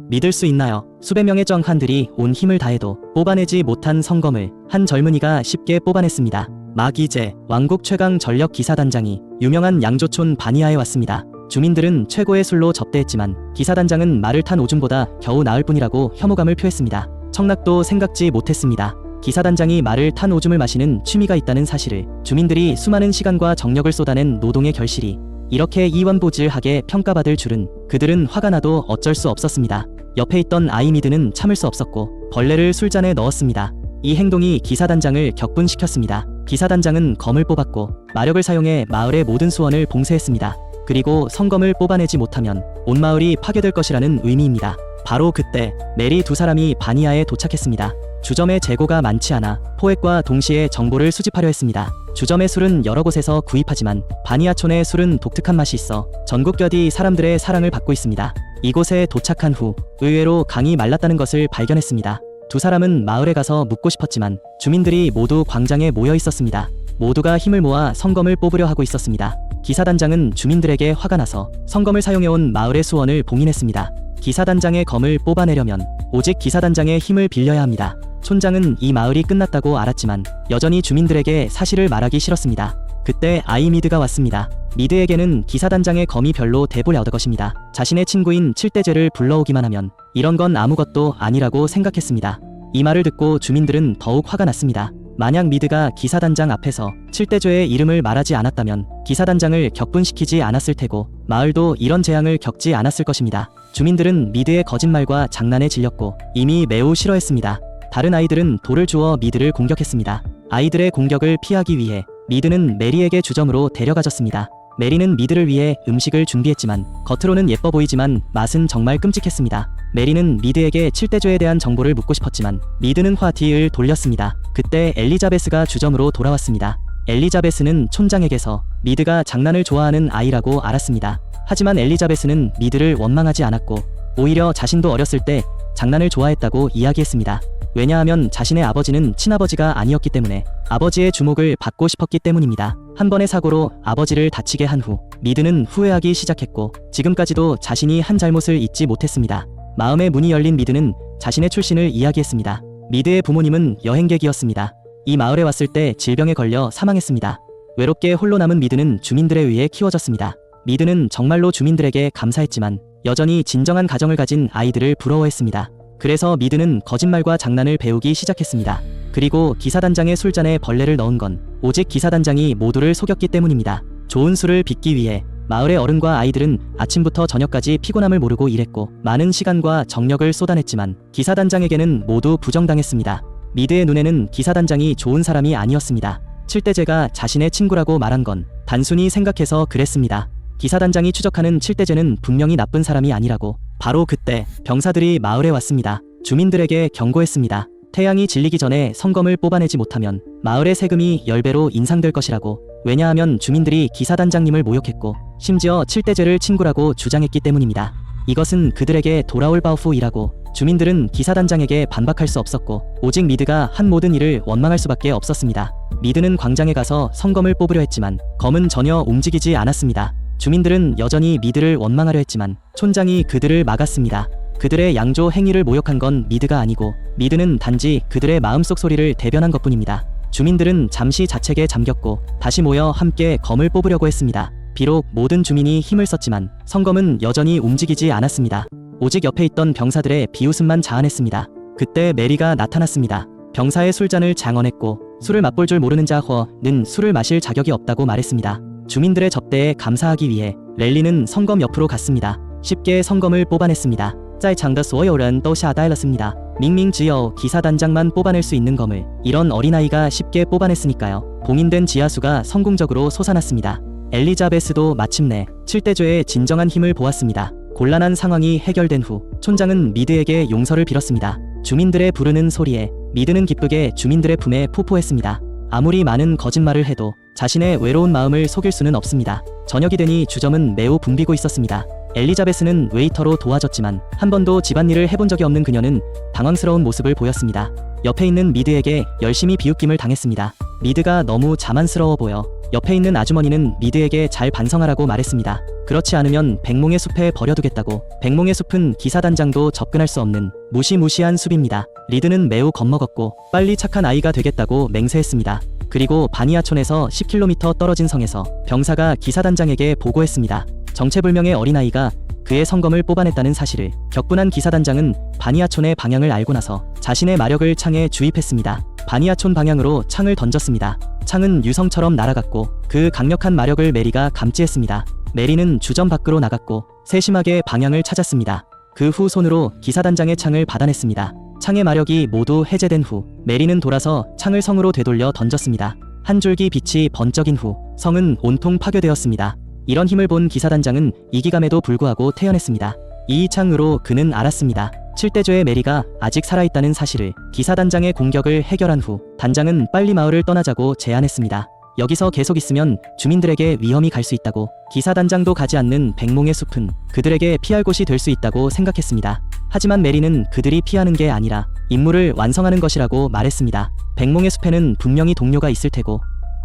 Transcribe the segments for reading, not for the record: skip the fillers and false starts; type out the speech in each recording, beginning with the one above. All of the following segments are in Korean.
믿을 수 있나요? 수백 명의 정한들이 온 힘을 다해도 뽑아내지 못한 성검을 한 젊은이가 쉽게 뽑아냈습니다. 막 이제 왕국 최강 전력 기사단장이 유명한 양조촌 바니아에 왔습니다. 주민들은 최고의 술로 접대했지만 기사단장은 말을 탄 오줌보다 겨우 나을 뿐이라고 혐오감을 표했습니다. 청락도 생각지 못했습니다. 기사단장이 말을 탄 오줌을 마시는 취미가 있다는 사실을, 주민들이 수많은 시간과 정력을 쏟아낸 노동의 결실이 이렇게 이원보질하게 평가받을 줄은 그들은 화가 나도 어쩔 수 없었습니다. 옆에 있던 아이미드는 참을 수 없었고 벌레를 술잔에 넣었습니다. 이 행동이 기사단장을 격분시켰습니다. 기사단장은 검을 뽑았고 마력을 사용해 마을의 모든 수원을 봉쇄했습니다. 그리고 성검을 뽑아내지 못하면 온 마을이 파괴될 것이라는 의미입니다. 바로 그때 메리 두 사람이 바니아에 도착했습니다. 주점의 재고가 많지 않아 포획과 동시에 정보를 수집하려 했습니다. 주점의 술은 여러 곳에서 구입하지만 바니아촌의 술은 독특한 맛이 있어 전국 겨디 사람들의 사랑을 받고 있습니다. 이곳에 도착한 후 의외로 강이 말랐다는 것을 발견했습니다. 두 사람은 마을에 가서 묻고 싶었지만 주민들이 모두 광장에 모여 있었습니다. 모두가 힘을 모아 성검을 뽑으려 하고 있었습니다. 기사단장은 주민들에게 화가 나서 성검을 사용해온 마을의 수원을 봉인했습니다. 기사단장의 검을 뽑아내려면 오직 기사단장의 힘을 빌려야 합니다. 촌장은 이 마을이 끝났다고 알았지만 여전히 주민들에게 사실을 말하기 싫었습니다. 그때 아이미드가 왔습니다. 미드에게는 기사단장의 검이 별로 대보려 얻을 것입니다. 자신의 친구인 칠대죄를 불러오기만 하면 이런 건 아무것도 아니라고 생각했습니다. 이 말을 듣고 주민들은 더욱 화가 났습니다. 만약 미드가 기사단장 앞에서 칠대죄의 이름을 말하지 않았다면 기사단장을 격분시키지 않았을 테고 마을도 이런 재앙을 겪지 않았을 것입니다. 주민들은 미드의 거짓말과 장난에 질렸고 이미 매우 싫어했습니다. 다른 아이들은 돌을 주워 미드를 공격했습니다. 아이들의 공격을 피하기 위해 미드는 메리에게 주점으로 데려가졌습니다. 메리는 미드를 위해 음식을 준비했지만 겉으로는 예뻐 보이지만 맛은 정말 끔찍했습니다. 메리는 미드에게 칠대죄에 대한 정보를 묻고 싶었지만 미드는 화티를 돌렸습니다. 그때 엘리자베스가 주점으로 돌아왔습니다. 엘리자베스는 촌장에게서 미드가 장난을 좋아하는 아이라고 알았습니다. 하지만 엘리자베스는 미드를 원망하지 않았고 오히려 자신도 어렸을 때 장난을 좋아했다고 이야기했습니다. 왜냐하면 자신의 아버지는 친아버지가 아니었기 때문에 아버지의 주목을 받고 싶었기 때문입니다. 한 번의 사고로 아버지를 다치게 한 후 미드는 후회하기 시작했고 지금까지도 자신이 한 잘못을 잊지 못했습니다. 마음의 문이 열린 미드는 자신의 출신을 이야기했습니다. 미드의 부모님은 여행객이었습니다. 이 마을에 왔을 때 질병에 걸려 사망했습니다. 외롭게 홀로 남은 미드는 주민들에 의해 키워졌습니다. 미드는 정말로 주민들에게 감사했지만 여전히 진정한 가정을 가진 아이들을 부러워했습니다. 그래서 미드는 거짓말과 장난을 배우기 시작했습니다. 그리고 기사단장의 술잔에 벌레를 넣은 건 오직 기사단장이 모두를 속였기 때문입니다. 좋은 술을 빚기 위해 마을의 어른과 아이들은 아침부터 저녁까지 피곤함을 모르고 일했고 많은 시간과 정력을 쏟아냈지만 기사단장에게는 모두 부정당했습니다. 미드의 눈에는 기사단장이 좋은 사람이 아니었습니다. 칠대죄가 자신의 친구라고 말한 건 단순히 생각해서 그랬습니다. 기사단장이 추적하는 칠대죄는 분명히 나쁜 사람이 아니라고. 바로 그때 병사들이 마을에 왔습니다. 주민들에게 경고했습니다. 태양이 질리기 전에 성검을 뽑아내지 못하면 마을의 세금이 10배로 인상될 것이라고. 왜냐하면 주민들이 기사단장님을 모욕했고 심지어 칠대죄를 친구라고 주장했기 때문입니다. 이것은 그들에게 돌아올 바후이라고. 주민들은 기사단장에게 반박할 수 없었고 오직 미드가 한 모든 일을 원망할 수밖에 없었습니다. 미드는 광장에 가서 성검을 뽑으려 했지만 검은 전혀 움직이지 않았습니다. 주민들은 여전히 미드를 원망하려 했지만 촌장이 그들을 막았습니다. 그들의 양조 행위를 모욕한 건 미드가 아니고 미드는 단지 그들의 마음속 소리를 대변한 것뿐입니다. 주민들은 잠시 자책에 잠겼고 다시 모여 함께 검을 뽑으려고 했습니다. 비록 모든 주민이 힘을 썼지만 성검은 여전히 움직이지 않았습니다. 오직 옆에 있던 병사들의 비웃음만 자아냈습니다. 그때 메리가 나타났습니다. 병사의 술잔을 장언했고 술을 맛볼 줄 모르는 자허는 술을 마실 자격이 없다고 말했습니다. 주민들의 접대에 감사하기 위해 랠리는 성검 옆으로 갔습니다. 쉽게 성검을 뽑아냈습니다. 在场的所有人都吓呆了습니다. 밍밍只有 기사단장만 뽑아낼 수 있는 검을 이런 어린아이가 쉽게 뽑아냈으니까요. 봉인된 지하수가 성공적으로 솟아났습니다. 엘리자베스도 마침내 칠대죄의 진정한 힘을 보았습니다. 곤란한 상황이 해결된 후 촌장은 미드에게 용서를 빌었습니다. 주민들의 부르는 소리에 미드는 기쁘게 주민들의 품에 포포했습니다. 아무리 많은 거짓말을 해도 자신의 외로운 마음을 속일 수는 없습니다. 저녁이 되니 주점은 매우 붐비고 있었습니다. 엘리자베스는 웨이터로 도와줬지만 한 번도 집안일을 해본 적이 없는 그녀는 당황스러운 모습을 보였습니다. 옆에 있는 미드에게 열심히 비웃김을 당했습니다. 미드가 너무 자만스러워 보여 옆에 있는 아주머니는 리드에게 잘 반성하라고 말했습니다. 그렇지 않으면 백몽의 숲에 버려두겠다고. 백몽의 숲은 기사단장도 접근할 수 없는 무시무시한 숲입니다. 리드는 매우 겁먹었고 빨리 착한 아이가 되겠다고 맹세했습니다. 그리고 바니아촌에서 10km 떨어진 성에서 병사가 기사단장에게 보고했습니다. 정체불명의 어린아이가 그의 성검을 뽑아냈다는 사실을. 격분한 기사단장은 바니아촌의 방향을 알고 나서 자신의 마력을 창에 주입했습니다. 바니아촌 방향으로 창을 던졌습니다. 창은 유성처럼 날아갔고 그 강력한 마력을 메리가 감지했습니다. 메리는 주점 밖으로 나갔고 세심하게 방향을 찾았습니다. 그 후 손으로 기사단장의 창을 받아냈습니다. 창의 마력이 모두 해제된 후 메리는 돌아서 창을 성으로 되돌려 던졌습니다. 한 줄기 빛이 번쩍인 후 성은 온통 파괴되었습니다. 이런 힘을 본 기사단장은 이기감에도 불구하고 태어났습니다. 이 창으로 그는 알았습니다. 7대조의 메리가 아직 살아있다는 사실을. 기사단장의 공격을 해결한 후 단장은 빨리 마을을 떠나자고 제안했습니다. 여기서 계속 있으면 주민들에게 위험이 갈 수 있다고. 기사단장도 가지 않는 백몽의 숲은 그들에게 피할 곳이 될 수 있다고 생각했습니다. 하지만 메리는 그들이 피하는 게 아니라 임무를 완성하는 것이라고 말했습니다. 백몽의 숲에는 분명히 동료가 있을 테고.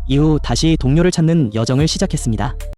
이후 다시 동료를 찾는 여정을 시작했습니다.